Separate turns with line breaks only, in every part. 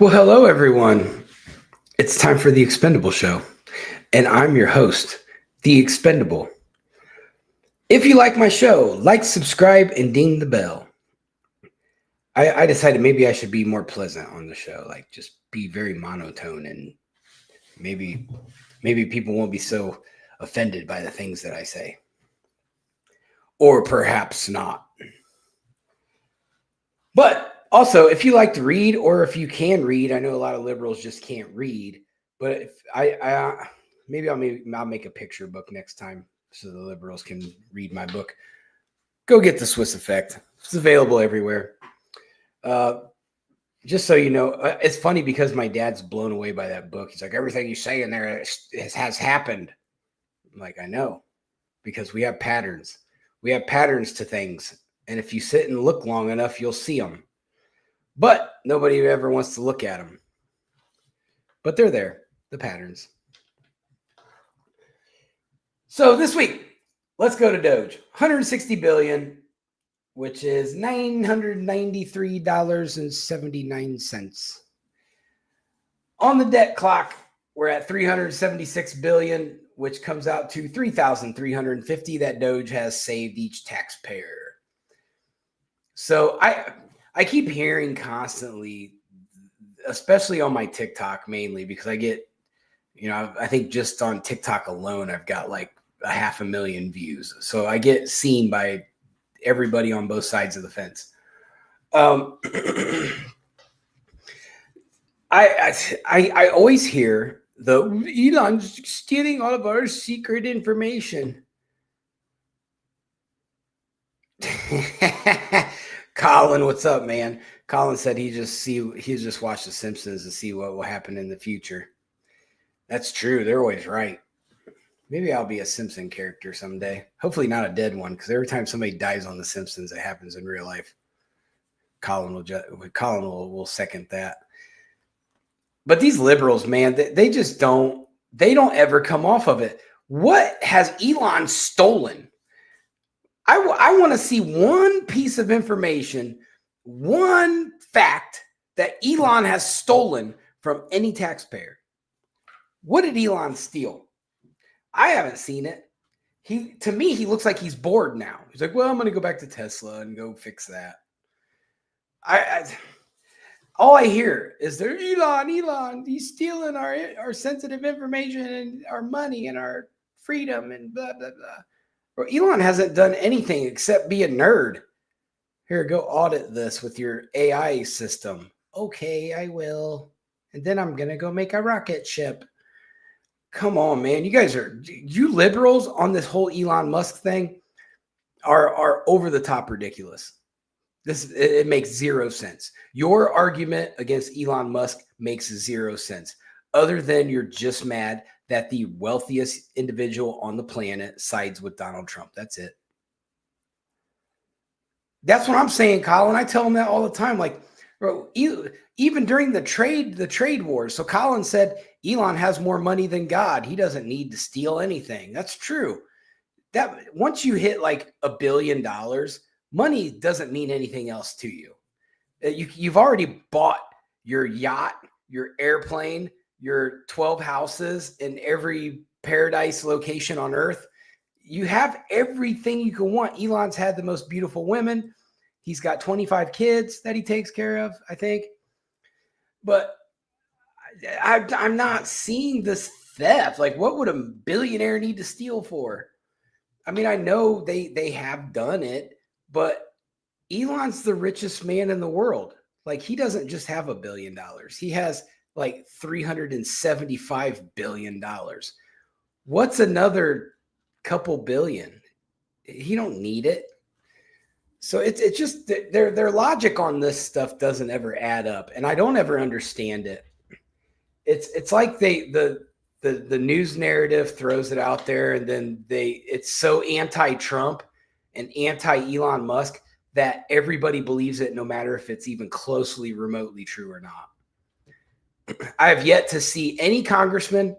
Well, hello, everyone. It's time for the Expendable Show, and I'm your host, the Expendable. If you like my show, like, subscribe, and ding the bell. I decided maybe I should be more pleasant on the show, like just be very monotone, and maybe people won't be so offended by the things that I say, or perhaps not. But also, if you like to read, or if you can read, I know a lot of liberals just can't read. But if maybe I'll make a picture book next time so the liberals can read my book. Go get the Swiss Effect. It's available everywhere. Just so you know, it's funny because my dad's blown away by that book. He's like, everything you say in there has happened. I'm like, I know, because we have patterns. We have patterns to things. And if you sit and look long enough, you'll see them. But nobody ever wants to look at them. But they're there, the patterns. So this week, let's go to Doge. 160 billion, which is $993.79. On the debt clock, we're at 376 billion, which comes out to 3,350 that Doge has saved each taxpayer. So I keep hearing constantly, especially on my TikTok mainly, because I get, I think just on TikTok alone, I've got like 500,000 views. So I get seen by everybody on both sides of the fence. I always hear Elon's stealing all of our secret information. Colin, what's up, man? Colin said he just watched The Simpsons to see what will happen in the future. That's true. They're always right. Maybe I'll be a Simpson character someday. Hopefully not a dead one, because every time somebody dies on The Simpsons, it happens in real life. Colin will second that. But these liberals, man, they just don't ever come off of it. What has Elon stolen? I want to see one piece of information, one fact that Elon has stolen from any taxpayer. What did Elon steal? I haven't seen it. To me, he looks like he's bored now. He's like, well, I'm going to go back to Tesla and go fix that. All I hear is there, Elon, he's stealing our sensitive information and our money and our freedom and blah, blah, blah. Well, Elon hasn't done anything except be a nerd. Here, go audit this with your AI system. Okay, I will. And then I'm going to go make a rocket ship. Come on, man. You liberals on this whole Elon Musk thing are over the top ridiculous. It makes zero sense. Your argument against Elon Musk makes zero sense, other than you're just mad that the wealthiest individual on the planet sides with Donald Trump. That's it. That's what I'm saying, Colin. I tell him that all the time. Like, bro, even during the trade wars. So Colin said Elon has more money than God. He doesn't need to steal anything. That's true. That once you hit like $1 billion, money doesn't mean anything else to you. You've already bought your yacht, your airplane, your 12 houses in every paradise location on earth. You have everything you can want. Elon's had the most beautiful women. He's got 25 kids that he takes care of, I think. But I'm not seeing this theft. Like, what would a billionaire need to steal for? I mean, I know they have done it, but Elon's the richest man in the world. Like, he doesn't just have $1 billion. He has like $375 billion. What's another couple billion? He don't need it. So it's just their logic on this stuff doesn't ever add up, and I don't ever understand it. It's like the news narrative throws it out there, and then it's so anti-Trump and anti-Elon Musk that everybody believes it, no matter if it's even closely remotely true or not. I have yet to see any congressman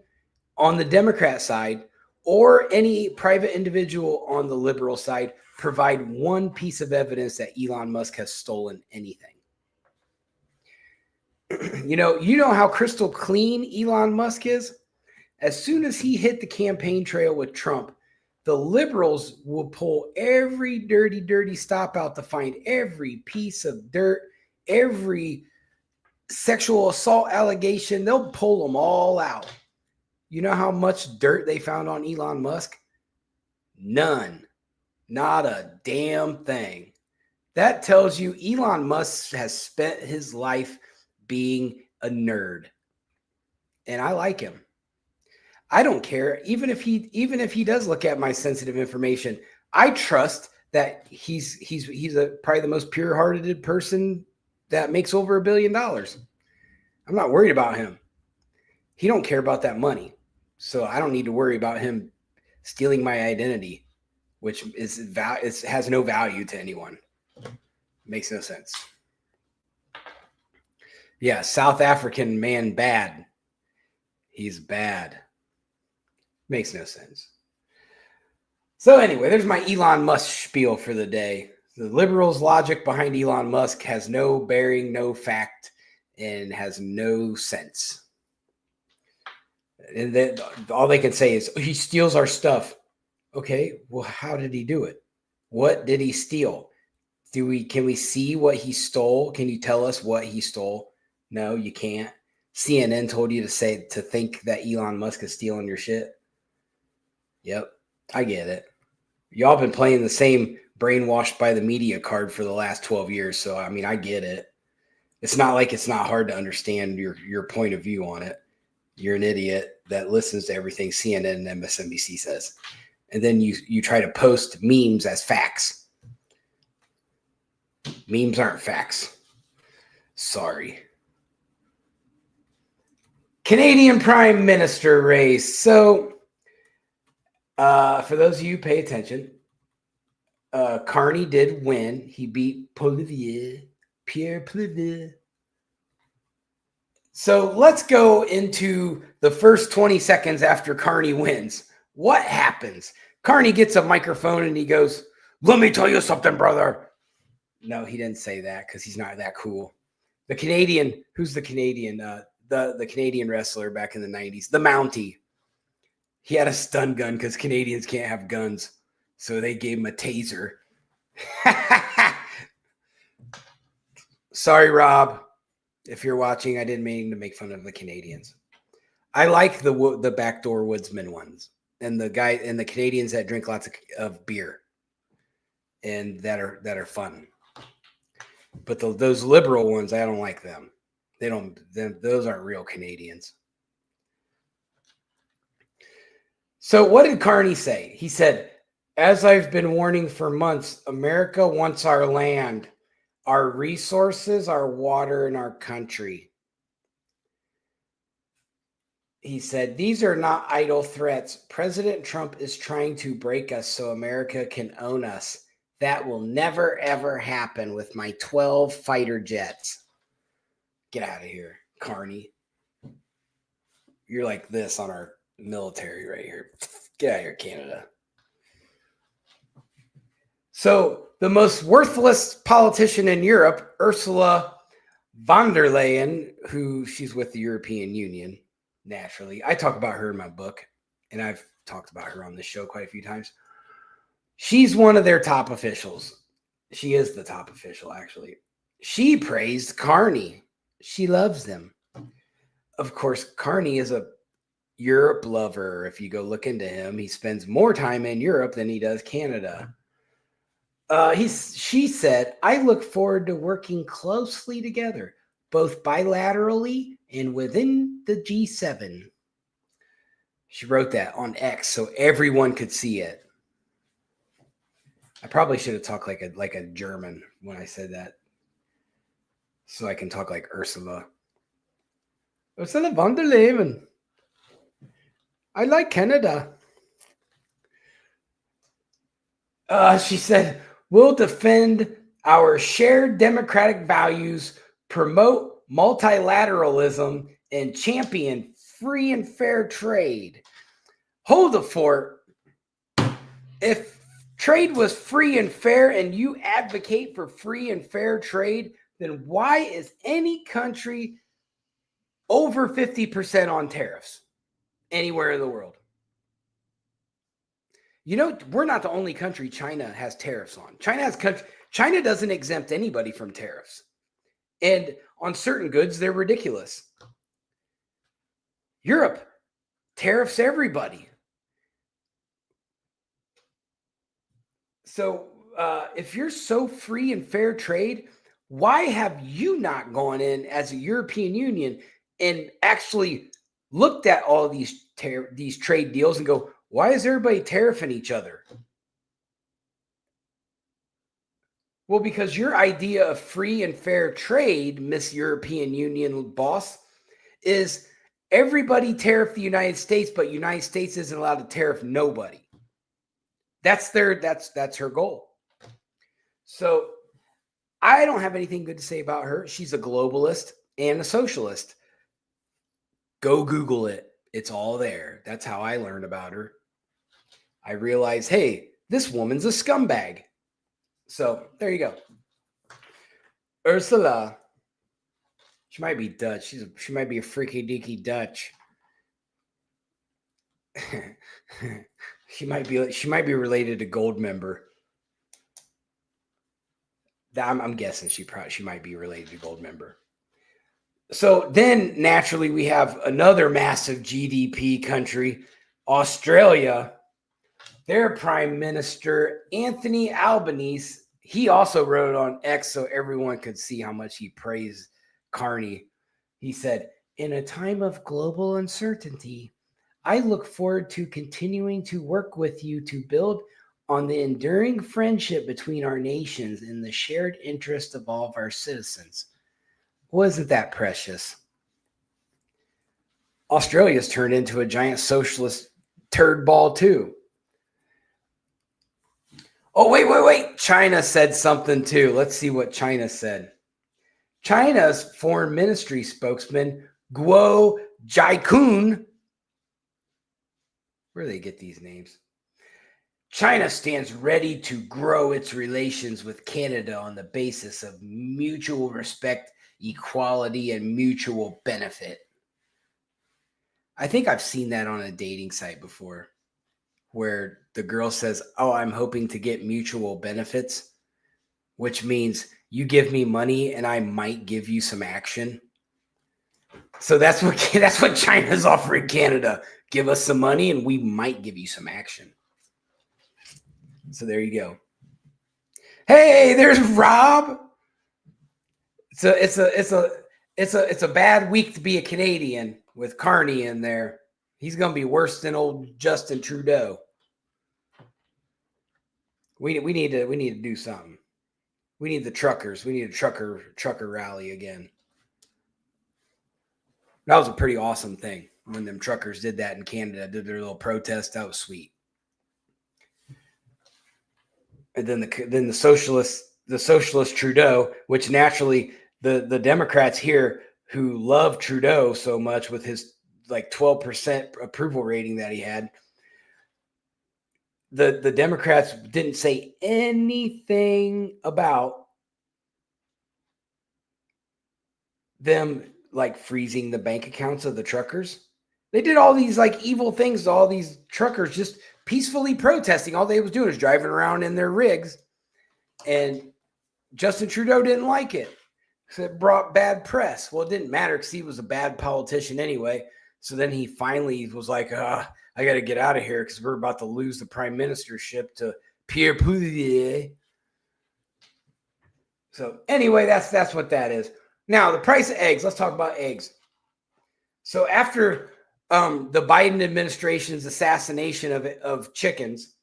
on the Democrat side or any private individual on the liberal side provide one piece of evidence that Elon Musk has stolen anything. You know how crystal clean Elon Musk is? As soon as he hit the campaign trail with Trump, the liberals will pull every dirty stop out to find every piece of dirt, every sexual assault allegation. They'll pull them all out. You know how much dirt they found on Elon Musk? None. Not a damn thing. That tells you Elon Musk has spent his life being a nerd. And I like him. I don't care. Even if he does look at my sensitive information, I trust that he's probably the most pure-hearted person that makes over $1 billion. I'm not worried about him. He don't care about that money. So I don't need to worry about him stealing my identity, which has no value to anyone. Makes no sense. Yeah, South African man bad. He's bad. Makes no sense. So anyway, there's my Elon Musk spiel for the day. The liberals' logic behind Elon Musk has no bearing, no fact, and has no sense. And then all they can say is, he steals our stuff. Okay, well, how did he do it? What did he steal? Can we see what he stole? Can you tell us what he stole? No, you can't. CNN told you to think that Elon Musk is stealing your shit. Yep, I get it. Y'all been playing the same brainwashed by the media card for the last 12 years. So, I mean, I get it. It's not like it's not hard to understand your point of view on it. You're an idiot that listens to everything CNN and MSNBC says. And then you try to post memes as facts. Memes aren't facts. Sorry. Canadian Prime Minister race. So, for those of you who pay attention, Carney did win. He beat Pierre Poilievre. So let's go into the first 20 seconds after Carney wins. What happens? Carney gets a microphone and he goes, "Let me tell you something, brother." No, he didn't say that because he's not that cool. The Canadian, who's the Canadian? The Canadian wrestler back in the 90s, the Mountie. He had a stun gun because Canadians can't have guns. So they gave him a taser. Sorry, Rob. If you're watching, I didn't mean to make fun of the Canadians. I like the backdoor woodsman ones and the Canadians that drink lots of beer and that are fun. But those liberal ones, I don't like them. Those aren't real Canadians. So what did Carney say? He said, "As I've been warning for months, America wants our land, our resources, our water, and our country." He said, "These are not idle threats. President Trump is trying to break us so America can own us. That will never, ever happen with my 12 fighter jets." Get out of here, Carney. You're like this on our military right here. Get out of here, Canada. So the most worthless politician in Europe, Ursula von der Leyen, who she's with the European Union, naturally. I talk about her in my book, and I've talked about her on this show quite a few times. She's one of their top officials. She is the top official, actually. She praised Carney. She loves them. Of course, Carney is a Europe lover. If you go look into him, he spends more time in Europe than he does Canada. She said, "I look forward to working closely together, both bilaterally and within the G7. She wrote that on X so everyone could see it. I probably should have talked like a German when I said that, so I can talk like Ursula. Ursula von der Leyen. I like Canada. She said, "We'll defend our shared democratic values, promote multilateralism, and champion free and fair trade." Hold the fort. If trade was free and fair and you advocate for free and fair trade, then why is any country over 50% on tariffs anywhere in the world. You know, we're not the only country China has tariffs on. China doesn't exempt anybody from tariffs. And on certain goods, they're ridiculous. Europe tariffs everybody. So if you're so free and fair trade, why have you not gone in as a European Union and actually looked at all of these trade deals and go, why is everybody tariffing each other? Well, because your idea of free and fair trade, Miss European Union boss, is everybody tariff the United States, but United States isn't allowed to tariff nobody. That's her goal. So I don't have anything good to say about her. She's a globalist and a socialist. Go Google it. It's all there. That's how I learned about her. I realized, hey, this woman's a scumbag. So there you go. Ursula. She might be Dutch. She might be a freaky deaky Dutch. She might be related to Goldmember. I'm guessing she might be related to Goldmember. So then naturally we have another massive GDP country, Australia. Their Prime Minister, Anthony Albanese, he also wrote on X so everyone could see how much he praised Carney. He said, in a time of global uncertainty, I look forward to continuing to work with you to build on the enduring friendship between our nations and the shared interest of all of our citizens. Wasn't that precious? Australia's turned into a giant socialist turd ball too. Oh, wait. China said something too. Let's see what China said. China's foreign ministry spokesman, Guo Jiakun. Where do they get these names? China stands ready to grow its relations with Canada on the basis of mutual respect, equality, and mutual benefit. I think I've seen that on a dating site before, where the girl says, oh, I'm hoping to get mutual benefits, which means you give me money and I might give you some action. So that's what China's offering Canada. Give us some money and we might give you some action. So there you go. Hey, there's Rob. It's a bad week to be a Canadian with Carney in there. He's going to be worse than old Justin Trudeau. We need to do something. We need the truckers. We need a trucker rally again. That was a pretty awesome thing when them truckers did that in Canada, did their little protest. That was sweet. And then the socialist Trudeau, which naturally the Democrats here who love Trudeau so much with his like 12% approval rating that he had, the Democrats didn't say anything about them like freezing the bank accounts of the truckers. They did all these like evil things to all these truckers just peacefully protesting. All they was doing is driving around in their rigs. And Justin Trudeau didn't like it. So it brought bad press. Well, it didn't matter because he was a bad politician anyway. So then he finally was like, I got to get out of here because we're about to lose the prime ministership to Pierre Poilievre. So anyway, that's what that is. Now, the price of eggs. Let's talk about eggs. So after the Biden administration's assassination of chickens,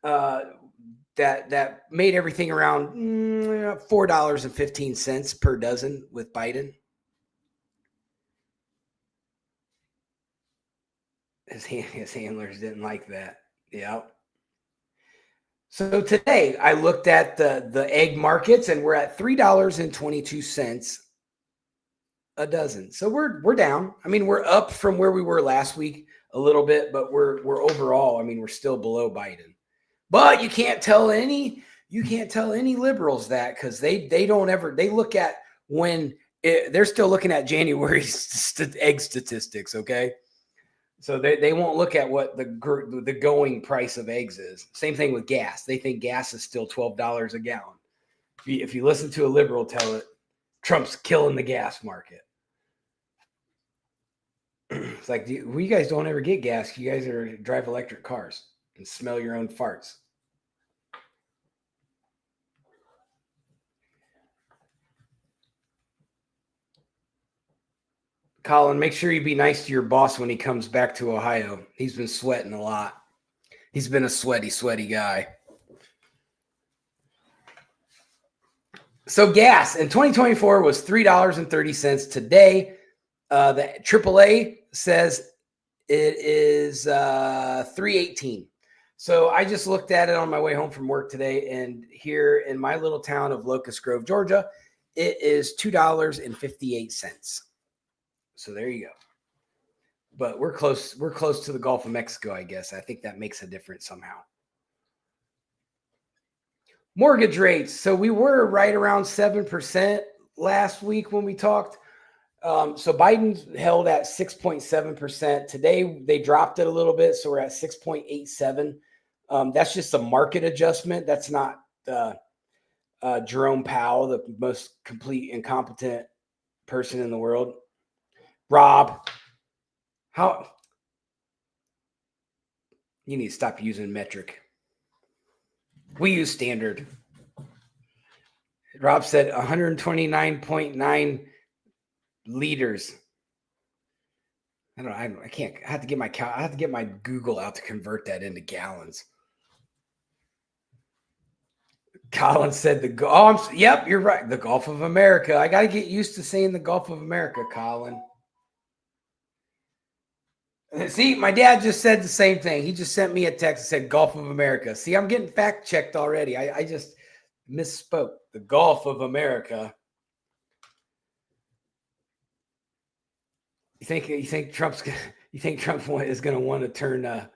that made everything around $4.15 per dozen with Biden. His handlers didn't like that. Yeah. So today I looked at the egg markets and we're at $3.22 a dozen. So we're down. I mean, we're up from where we were last week a little bit, but we're overall, I mean, we're still below Biden. But you can't tell any liberals that because they don't ever, they look at when they're still looking at January egg statistics. Okay. So they won't look at what the going price of eggs is. Same thing with gas. They think gas is still $12 a gallon. If you listen to a liberal tell it, Trump's killing the gas market. It's like, you guys don't ever get gas. You guys drive electric cars and smell your own farts. Colin, make sure you be nice to your boss when he comes back to Ohio. He's been sweating a lot. He's been a sweaty guy. So gas in 2024 was $3.30. Today, the AAA says it is $3.18. So I just looked at it on my way home from work today, and here in my little town of Locust Grove, Georgia, it is $2.58. So there you go. But we're close to the Gulf of Mexico, I guess. I think that makes a difference somehow. Mortgage rates. So we were right around 7% last week when we talked. So Biden held at 6.7%. Today they dropped it a little bit, so we're at 6.87. That's just a market adjustment. That's not Jerome Powell, the most complete incompetent person in the world. Rob, how you need to stop using metric. We use standard. Rob said 129.9 liters. I can't. I have to get my Google out to convert that into gallons. Colin said yep, you're right. The Gulf of America. I got to get used to saying the Gulf of America, Colin. See, my dad just said the same thing. He just sent me a text that said Gulf of America. See, I'm getting fact checked already. I just misspoke. The Gulf of America. You think Trump is going to want to turn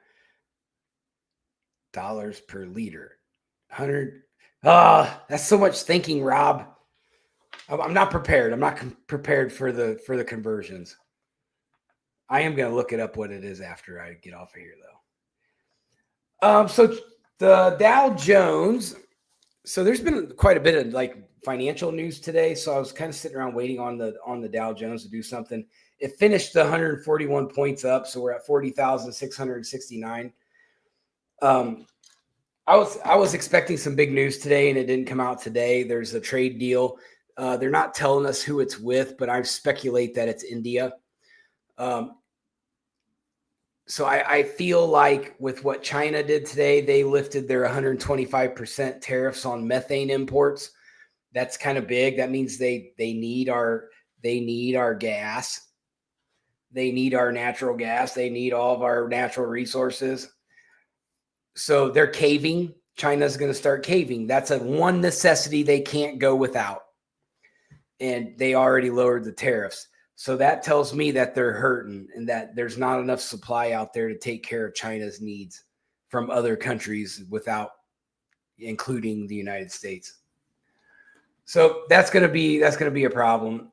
dollars per liter? 100. That's so much thinking, Rob. I'm not prepared. I'm not prepared for the conversions. I am going to look it up what it is after I get off of here, though. So the Dow Jones. So there's been quite a bit of financial news today. So I was kind of sitting around waiting on the Dow Jones to do something. It finished 141 points up, so we're at 40,669. I was expecting some big news today, and it didn't come out today. There's a trade deal. They're not telling us who it's with, but I speculate that it's India. So I feel like with what China did today, they lifted their 125% tariffs on methane imports. That's kind of big. That means they need our gas. They need our natural gas. They need all of our natural resources. So they're caving. China's going to start caving. That's one necessity they can't go without. And they already lowered the tariffs. So that tells me that they're hurting and that there's not enough supply out there to take care of China's needs from other countries without including the United States. So that's going to be a problem,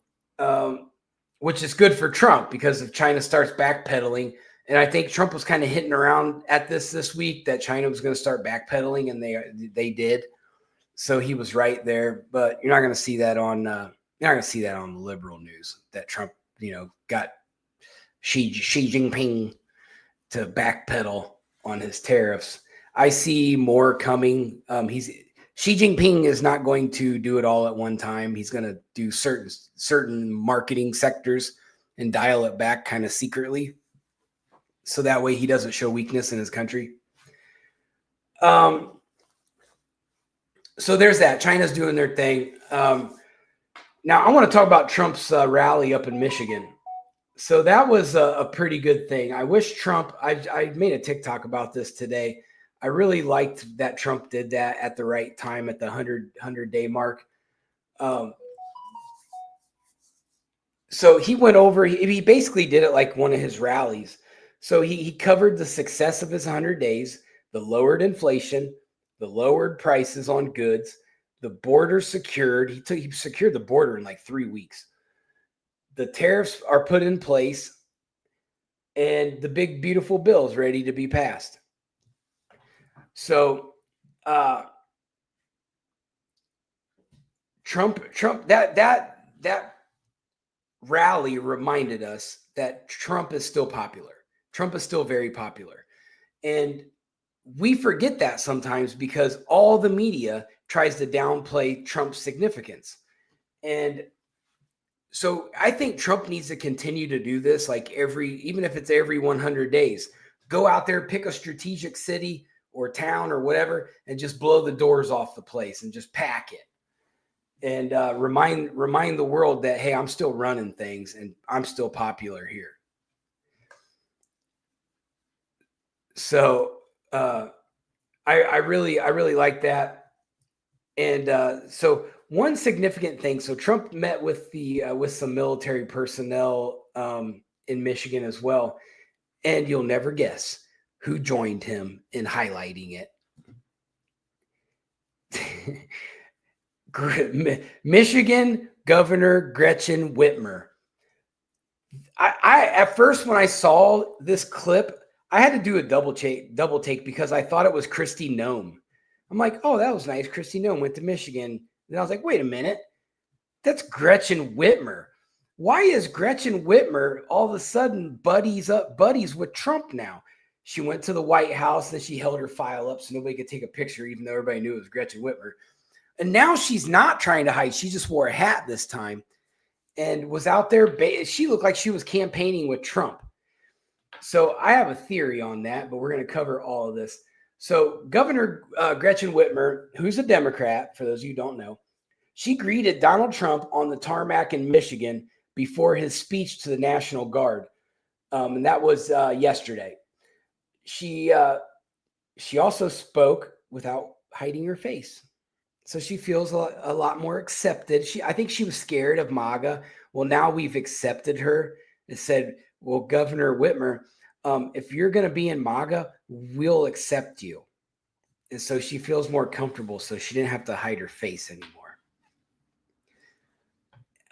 which is good for Trump because if China starts backpedaling, and I think Trump was kind of hitting around at this week that China was going to start backpedaling, and they did. So he was right there, but you're not going to see that on the liberal news that Trump, got Xi Jinping to backpedal on his tariffs. I see more coming. Xi Jinping is not going to do it all at one time. He's going to do certain marketing sectors and dial it back kind of secretly. So that way he doesn't show weakness in his country. So there's that. China's doing their thing. Now I want to talk about Trump's rally up in Michigan. So that was a pretty good thing. I wish Trump, I made a TikTok about this today. I really liked that Trump did that at the right time at the 100-day mark. So he went over, he basically did it like one of his rallies. So he covered the success of his 100 days, the lowered inflation, the lowered prices on goods, the border secured. He secured the border in like 3 weeks. the tariffs are put in place, and the big beautiful bill is ready to be passed. So Trump that rally reminded us that Trump is still popular. Trump is still very popular. And we forget that sometimes because all the media tries to downplay Trump's significance. And so I think Trump needs to continue to do this, like even if it's every 100 days, go out there, pick a strategic city or town or whatever, and just blow the doors off the place and just pack it. And remind the world that, hey, I'm still running things and I'm still popular here. So I really like that. And so one significant thing. So Trump met with some military personnel in Michigan as well, and you'll never guess who joined him in highlighting it. Michigan Governor Gretchen Whitmer. I at first when I saw this clip, I had to do a double take because I thought it was Kristi Noem. I'm like, oh, that was nice. Kristi Noem went to Michigan. And I was like, wait a minute. That's Gretchen Whitmer. Why is Gretchen Whitmer all of a sudden buddies with Trump now? She went to the White House and she held her file up so nobody could take a picture, even though everybody knew it was Gretchen Whitmer. And now she's not trying to hide. She just wore a hat this time and was out there. She looked like she was campaigning with Trump. So I have a theory on that, but we're going to cover all of this. So Governor Gretchen Whitmer, who's a Democrat, for those of you who don't know, she greeted Donald Trump on the tarmac in Michigan before his speech to the National Guard. And that was yesterday. She also spoke without hiding her face. So she feels a lot more accepted. I think she was scared of MAGA. Well, now we've accepted her and said, well, Governor Whitmer, if you're going to be in MAGA, we'll accept you. And so she feels more comfortable. So she didn't have to hide her face anymore.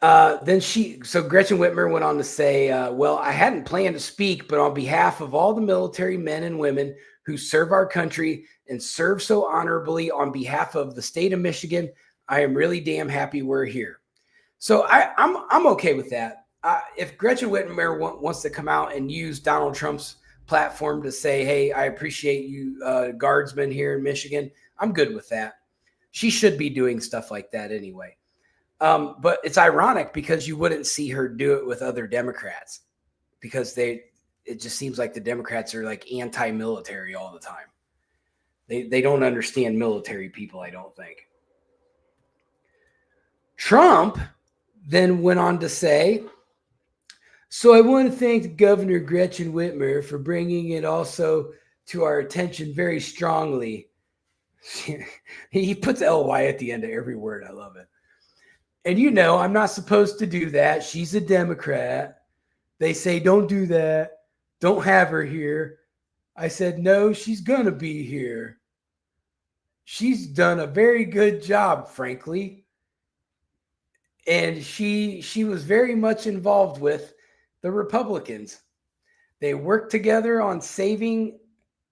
So Gretchen Whitmer went on to say, well, I hadn't planned to speak, but on behalf of all the military men and women who serve our country and serve so honorably on behalf of the state of Michigan, I am really damn happy we're here. So I'm okay with that. If Gretchen Whitmer wants to come out and use Donald Trump's platform to say, hey, I appreciate you guardsmen here in Michigan, I'm good with that. She should be doing stuff like that anyway. But it's ironic because you wouldn't see her do it with other Democrats because it just seems like the Democrats are like anti-military all the time. They don't understand military people, I don't think. Trump then went on to say, so I want to thank Governor Gretchen Whitmer for bringing it also to our attention very strongly. He puts LY at the end of every word. I love it. And I'm not supposed to do that. She's a Democrat. They say, don't do that. Don't have her here. I said, no, she's going to be here. She's done a very good job, frankly. And she was very much involved with the Republicans. They worked together on saving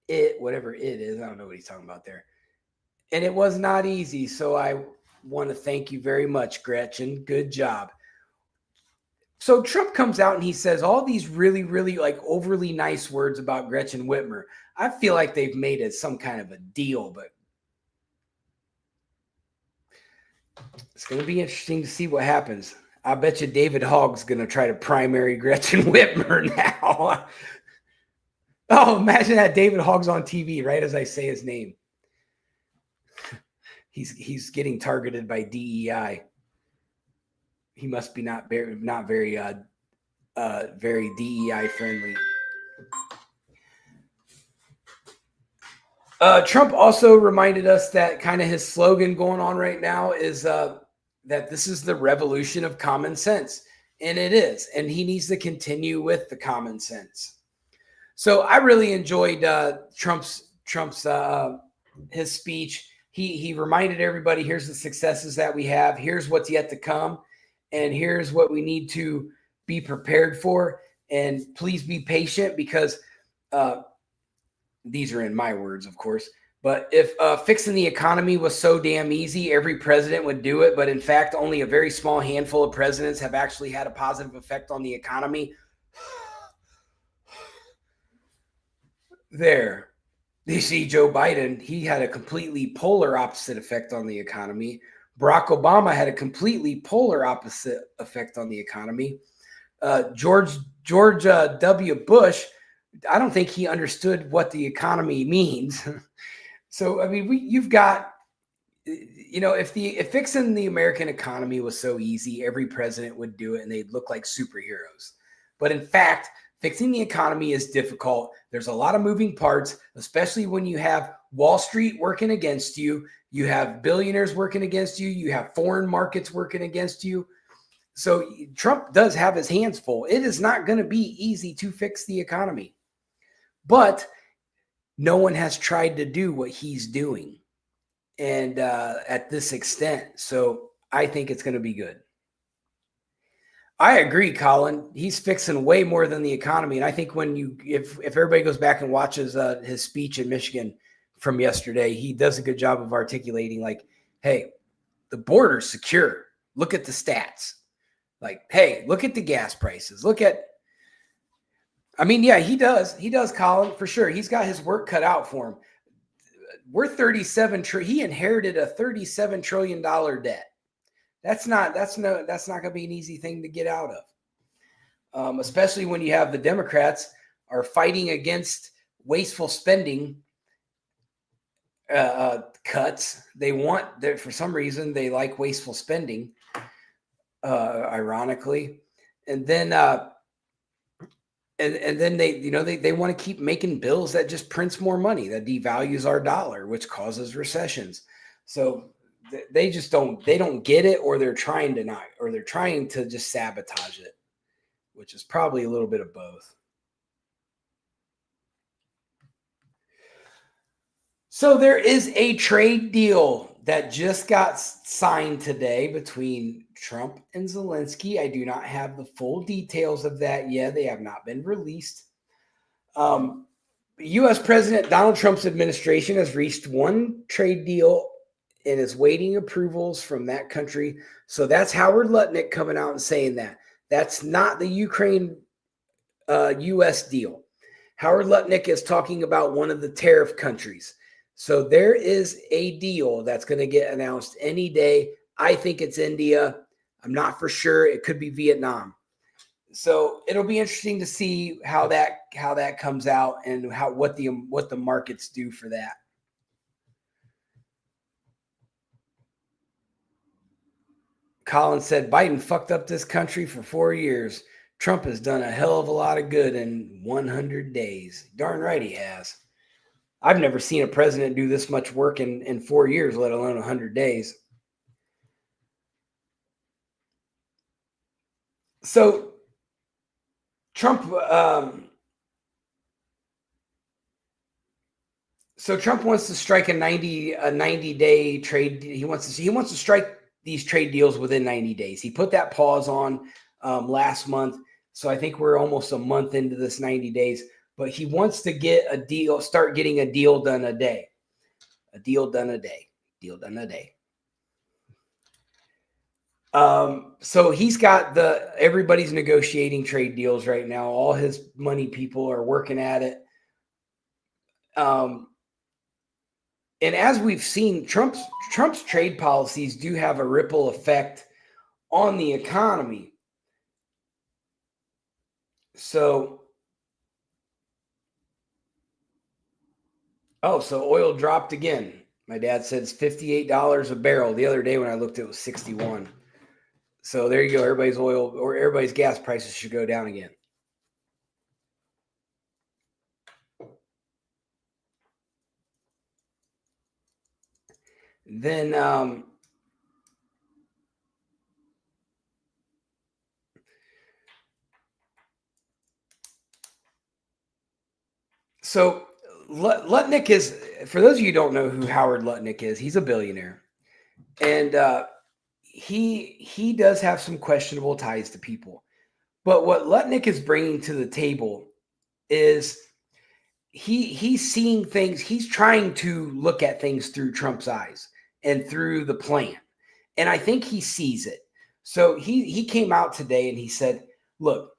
it, whatever it is. I don't know what he's talking about there. And it was not easy. So I want to thank you very much, Gretchen. Good job. So Trump comes out and he says all these really, really like overly nice words about Gretchen Whitmer. I feel like they've made it some kind of a deal, but it's going to be interesting to see what happens. I bet you David Hogg's going to try to primary Gretchen Whitmer now. Oh, imagine that David Hogg's on TV right as I say his name. He's getting targeted by DEI. He must be not very DEI friendly. Trump also reminded us that kind of his slogan going on right now is that this is the revolution of common sense, and it is, and he needs to continue with the common sense. So I really enjoyed Trump's his speech. He reminded everybody, here's the successes that we have, here's what's yet to come, and here's what we need to be prepared for, and please be patient, because these are in my words, of course. But if fixing the economy was so damn easy, every president would do it. But in fact, only a very small handful of presidents have actually had a positive effect on the economy. There. You see, Joe Biden, he had a completely polar opposite effect on the economy. Barack Obama had a completely polar opposite effect on the economy. George W. Bush, I don't think he understood what the economy means. So, I mean, you've got, if fixing the American economy was so easy, every president would do it and they'd look like superheroes. But in fact, fixing the economy is difficult. There's a lot of moving parts, especially when you have Wall Street working against you. You have billionaires working against you. You have foreign markets working against you. So Trump does have his hands full. It is not going to be easy to fix the economy. But no one has tried to do what he's doing, and at this extent. So I think it's going to be good. I agree, Colin. He's fixing way more than the economy. And I think if everybody goes back and watches his speech in Michigan from yesterday, he does a good job of articulating, like, hey, the border's secure. Look at the stats. Like, hey, look at the gas prices. Yeah, he does. He does, Colin, for sure. He's got his work cut out for him. He inherited a $37 trillion debt. That's not going to be an easy thing to get out of. Especially when you have the Democrats are fighting against wasteful spending cuts. For some reason, they like wasteful spending, ironically. And then they want to keep making bills that just prints more money, that devalues our dollar, which causes recessions. So they don't get it, or they're trying to just sabotage it, which is probably a little bit of both. So there is a trade deal that just got signed today between Trump and Zelensky. I do not have the full details of that yet. They have not been released. U.S. President Donald Trump's administration has reached one trade deal and is waiting approvals from that country. So that's Howard Lutnick coming out and saying that. That's not the Ukraine U.S. deal. Howard Lutnick is talking about one of the tariff countries. So there is a deal that's going to get announced any day. I think it's India. I'm not for sure. It could be Vietnam. So it'll be interesting to see how that comes out, and what the markets do for that. Colin said Biden fucked up this country for 4 years. Trump has done a hell of a lot of good in 100 days. Darn right he has. I've never seen a president do this much work in 4 years, let alone 100 days. So Trump wants to strike a 90-day trade. He wants to strike these trade deals within 90 days. He put that pause on last month. So I think we're almost a month into this 90 days. But he wants to start getting a deal done a day. A deal done a day. Deal done a day. So he's got everybody's negotiating trade deals right now. All his money people are working at it. And as we've seen, Trump's trade policies do have a ripple effect on the economy. So oil dropped again. My dad said it's $58 a barrel. The other day when I looked, it was 61. So there you go. Everybody's gas prices should go down again. Then so Lutnick is, for those of you who don't know who Howard Lutnick is, he's a billionaire. And he does have some questionable ties to people. But what Lutnick is bringing to the table is he's seeing things. He's trying to look at things through Trump's eyes and through the plan, and I think he sees it. So he came out today and he said, "Look,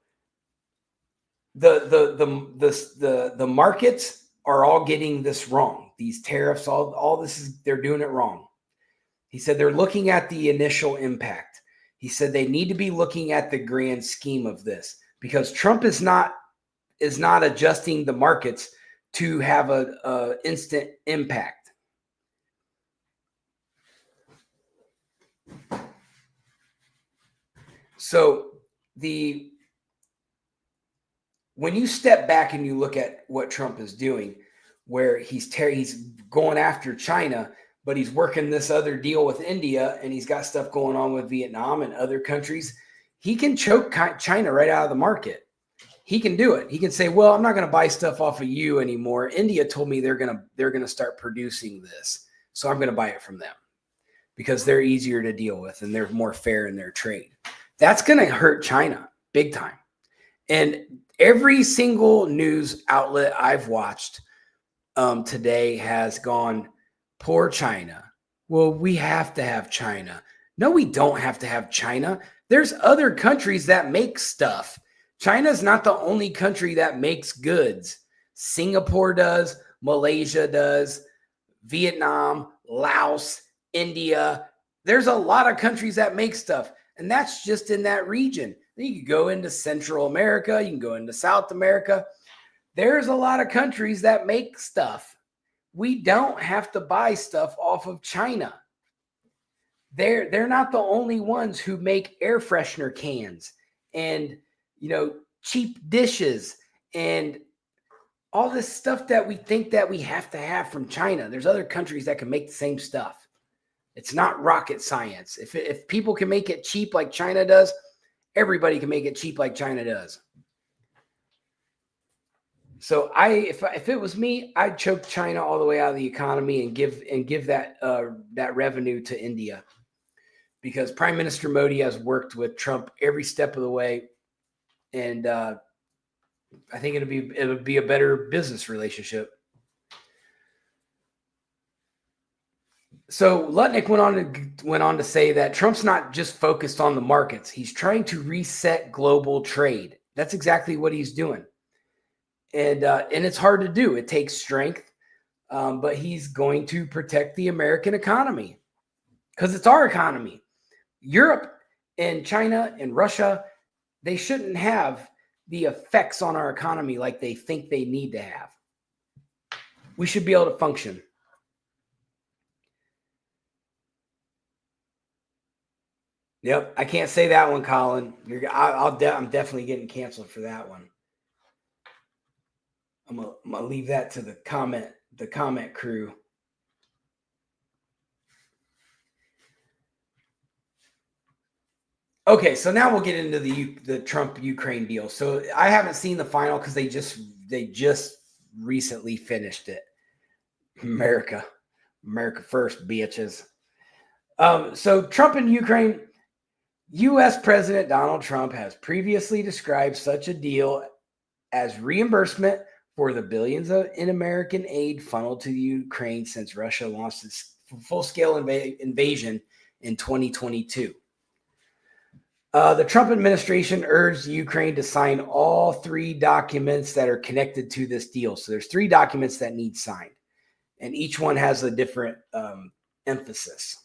the markets are all getting this wrong. These tariffs, all this is they're doing it wrong." He said they're looking at the initial impact. He said they need to be looking at the grand scheme of this because Trump is not adjusting the markets to have a instant impact. So when you step back and you look at what Trump is doing, where he's going after China, but he's working this other deal with India, and he's got stuff going on with Vietnam and other countries, he can choke China right out of the market. He can do it. He can say, "Well, I'm not going to buy stuff off of you anymore. India told me they're going to start producing this, so I'm going to buy it from them because they're easier to deal with and they're more fair in their trade." That's going to hurt China big time. And every single news outlet I've watched today has gone, "Poor China. Well, we have to have China." No, we don't have to have China. There's other countries that make stuff. China's not the only country that makes goods. Singapore does, Malaysia does, Vietnam, Laos, India. There's a lot of countries that make stuff, and that's just in that region. You can go into Central America, you can go into South America. There's a lot of countries that make stuff. We don't have to buy stuff off of China. They're not the only ones who make air freshener cans and cheap dishes and all this stuff that we think that we have to have from China. There's other countries that can make the same stuff. It's not rocket science. If people can make it cheap like China does, everybody can make it cheap like China does. So if it was me, I'd choke China all the way out of the economy and give that revenue to India, because Prime Minister Modi has worked with Trump every step of the way, and I think it'll be a better business relationship. So Lutnick went on to say that Trump's not just focused on the markets; he's trying to reset global trade. That's exactly what he's doing, and it's hard to do. It takes strength, but he's going to protect the American economy because it's our economy. Europe and China and Russia, they shouldn't have the effects on our economy like they think they need to have. We should be able to function. Yep, I can't say that one, Colin. I'm definitely getting canceled for that one. I'm gonna leave that to the comment crew. Okay, so now we'll get into the Trump Ukraine deal. So I haven't seen the final because they just recently finished it. America first, bitches. So Trump and Ukraine. U.S. President Donald Trump has previously described such a deal as reimbursement for the billions in American aid funneled to Ukraine since Russia launched its full-scale invasion in 2022. The Trump administration urged Ukraine to sign all three documents that are connected to this deal. So there's three documents that need signed, and each one has a different emphasis.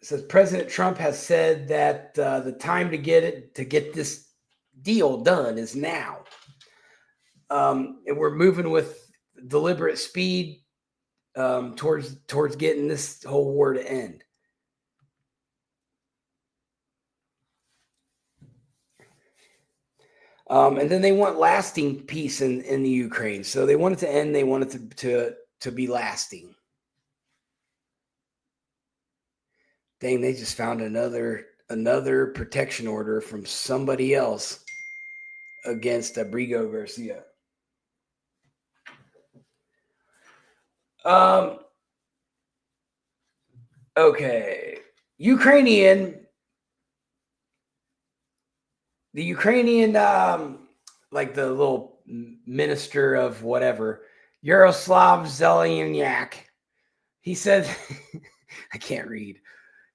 Says President Trump has said that the time to get this deal done is now. And we're moving with deliberate speed towards getting this whole war to end. And then they want lasting peace in the Ukraine. So they want it to end. They want it to be lasting. Dang, they just found another protection order from somebody else against Abrigo Garcia. Okay. Ukrainian, like the little minister of whatever, Yaroslav Zelensky, he said, I can't read.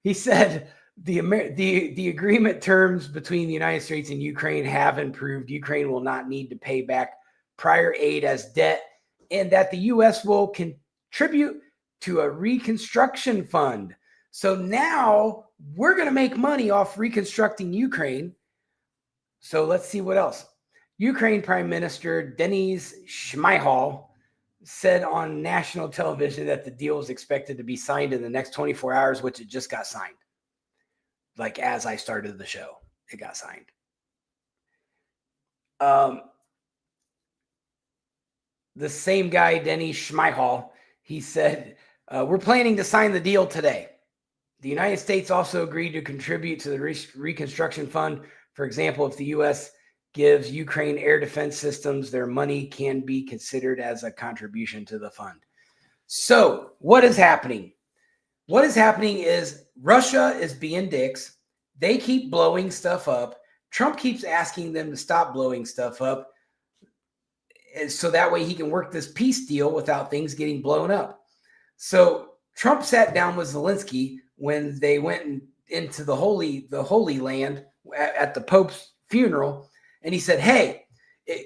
He said the agreement terms between the United States and Ukraine have improved. Ukraine will not need to pay back prior aid as debt, and that the U.S. will contribute to a reconstruction fund. So now we're going to make money off reconstructing Ukraine. So let's see what else. Ukraine Prime Minister Denis Shmyhal said on national television that the deal is expected to be signed in the next 24 hours, which it just got signed. Like as I started the show, it got signed. The same guy, Denis Shmyhal, he said, we're planning to sign the deal today. The United States also agreed to contribute to the reconstruction fund. For example, if the U.S. gives Ukraine air defense systems, their money can be considered as a contribution to the fund. So what is happening? What is happening is Russia is being dicks. They keep blowing stuff up. Trump keeps asking them to stop blowing stuff up, so that way he can work this peace deal without things getting blown up. So Trump sat down with Zelensky when they went into the Holy Land at the Pope's funeral, and he said, hey,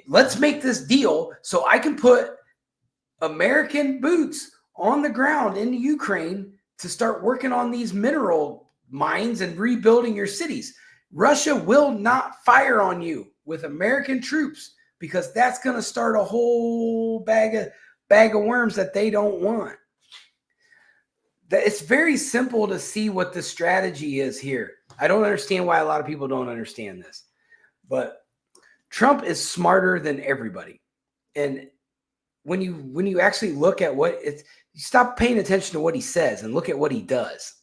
let's make this deal so I can put American boots on the ground in Ukraine to start working on these mineral mines and rebuilding your cities. Russia will not fire on you with American troops, because that's going to start a whole bag of worms that they don't want. It's very simple to see what the strategy is here. I don't understand why a lot of people don't understand this, but Trump is smarter than everybody. And when you actually look at what it's, you stop paying attention to what he says and look at what he does.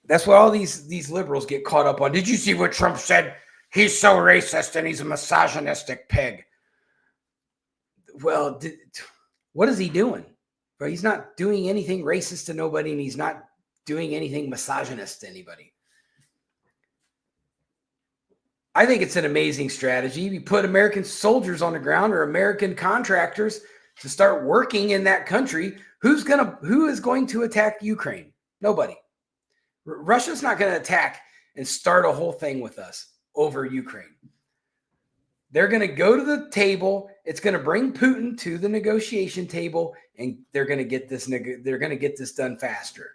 That's why all these liberals get caught up on. Did you see what Trump said? He's so racist and he's a misogynistic pig. Well, what is he doing? Well, he's not doing anything racist to nobody, and he's not doing anything misogynist to anybody. I think it's an amazing strategy. You put American soldiers on the ground or American contractors to start working in that country. Who is going to attack Ukraine? Nobody. Russia's not going to attack and start a whole thing with us over Ukraine. They're going to go to the table. It's going to bring Putin to the negotiation table, and they're going to get this. They're going to get this done faster,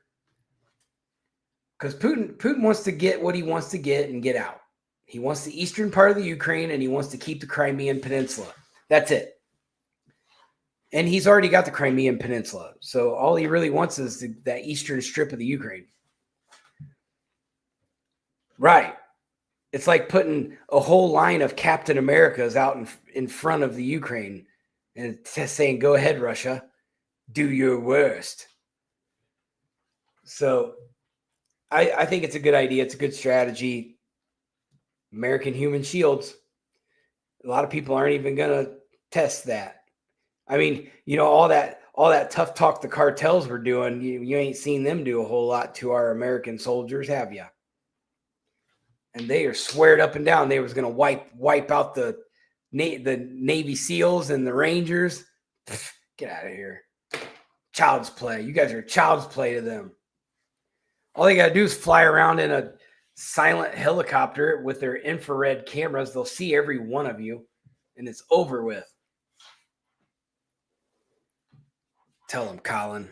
because Putin wants to get what he wants to get and get out. He wants the eastern part of the Ukraine, and he wants to keep the Crimean Peninsula. That's it. And he's already got the Crimean Peninsula, so all he really wants is that eastern strip of the Ukraine. Right. It's like putting a whole line of Captain Americas out in front of the Ukraine and saying, go ahead, Russia, do your worst. So I think it's a good idea. It's a good strategy. American human shields. A lot of people aren't even going to test that. I mean, all that tough talk the cartels were doing, you ain't seen them do a whole lot to our American soldiers, have you? And they are sweared up and down they was going to wipe out the Navy SEALs and the Rangers. Get out of here. Child's play. You guys are child's play to them. All they got to do is fly around in a silent helicopter with their infrared cameras. They'll see every one of you, and it's over with. Tell them, Colin.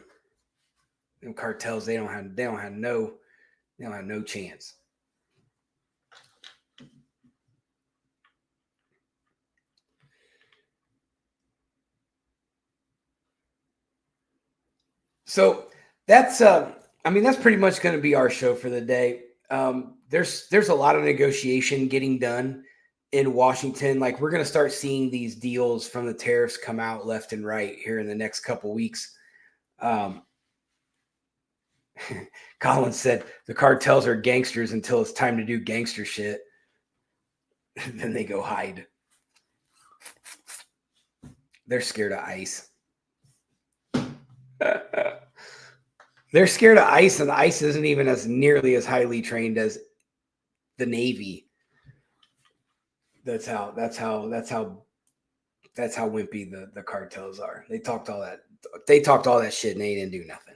Them cartels, they don't have no chance. So that's pretty much going to be our show for the day. There's a lot of negotiation getting done in Washington. Like, we're going to start seeing these deals from the tariffs come out left and right here in the next couple weeks. Colin said the cartels are gangsters until it's time to do gangster shit. Then they go hide. They're scared of ICE. They're scared of ICE, and ICE isn't even as nearly as highly trained as the Navy. That's how wimpy the cartels are. They talked all that shit and they didn't do nothing.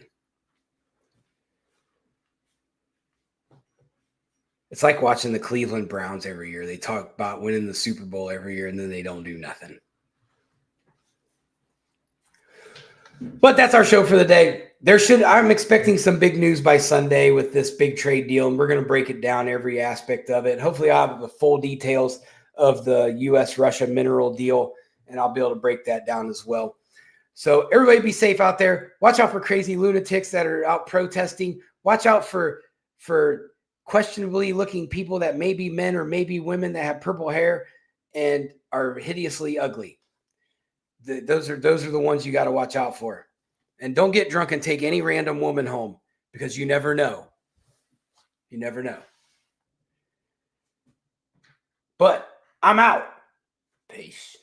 It's like watching the Cleveland Browns every year. They talk about winning the Super Bowl every year and then they don't do nothing. But that's our show for the day. I'm expecting some big news by Sunday with this big trade deal, and we're going to break it down, every aspect of it. Hopefully I'll have the full details of the U.S.-Russia mineral deal, and I'll be able to break that down as well. So everybody be safe out there. Watch out for crazy lunatics that are out protesting. Watch out for questionably looking people that may be men or maybe women that have purple hair and are hideously ugly. Those are the ones you got to watch out for. And don't get drunk and take any random woman home, because you never know. You never know. But I'm out. Peace.